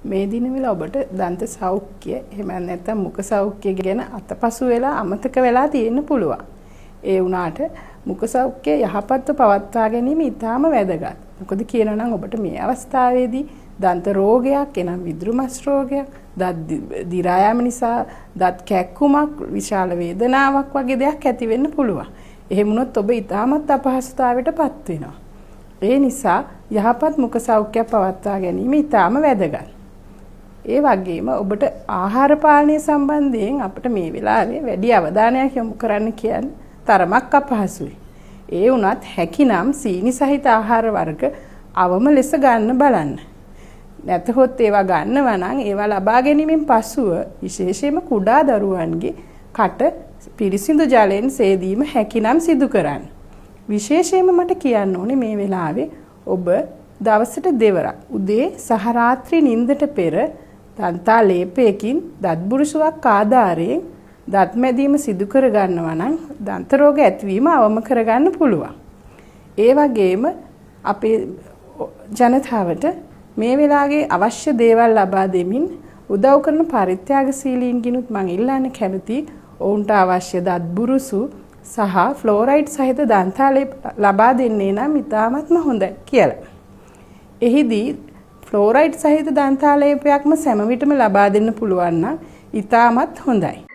මේ දිනවල ඔබට දන්ත සෞඛ්‍ය එහෙම නැත්නම් මුඛ සෞඛ්‍ය ගැන අතපසු වෙලා අමතක වෙලා තියෙන්න පුළුවන්. ඒ වුණාට මුඛ සෞඛ්‍ය යහපත්ව පවත්වා ගැනීම ඉතාම වැදගත්. මොකද කියනවා නම් ඔබට මේ අවස්ථාවේදී දන්ත රෝගයක් එනම් විද්‍රුමස් රෝගයක්, දත් දිරා යාම නිසා දත් කැක්කුමක්, විශාල වේදනාවක් වගේ දෙයක් ඇති වෙන්න පුළුවන්. එහෙම වුණොත් ඔබ ඉතාමත් අපහසුතාවයටපත් වෙනවා. ඒ නිසා යහපත් මුඛ සෞඛ්‍ය පවත්වා ගැනීම ඉතාම වැදගත්. ඒ වගේම ඔබට ආහාර පාලනය සම්බන්ධයෙන් අපිට මේ වෙලාවේ වැඩි අවධානයක් යොමු කරන්න කියන්නේ තරමක් අපහසුයි. ඒ වුණත් හැකිනම් සීනි සහිත ආහාර වර්ග අවම ලෙස ගන්න බලන්න. නැතහොත් ඒවා ගන්නවා නම් ඒවා ලබා ගැනීමෙන් පසුව විශේෂයෙන්ම කුඩා දරුවන්ගේ කට පිරිසිදු ජලයෙන් සේදීම හැකිනම් සිදු කරන්න. විශේෂයෙන්ම මට කියන්න ඕනේ මේ වෙලාවේ ඔබ දවසට දෙවරක් උදේ සහ රාත්‍රී නිින්දට පෙර දන්තා ලේපයකින් දත් බුරුසුවක් ආධාරයෙන් දත් මැදීම සිදු කර ගන්නවා නම් දන්ත රෝග ඇතිවීම අවම කරගන්න පුළුවන්. ඒ වගේම අපේ ජනතාවට මේ වෙලාවේ අවශ්‍ය දේවල් ලබා දෙමින් උදව් කරන පරිත්‍යාගශීලීන්ගිනුත් මම ඉල්ලන්න කැමතියි ඔවුන්ට අවශ්‍ය දත් බුරුසු සහ ෆ්ලෝරයිඩ් සහිත දන්තාලේප ලබා දෙන්නේ නම් ඉතාමත්ම හොඳයි කියලා. එහිදී ෆ්ලෝරයිඩ් සහිත දන්තාලේපයක්ම සෑම විටම ලබා දෙන්න පුළුවන් නම් ඉතාමත් හොඳයි.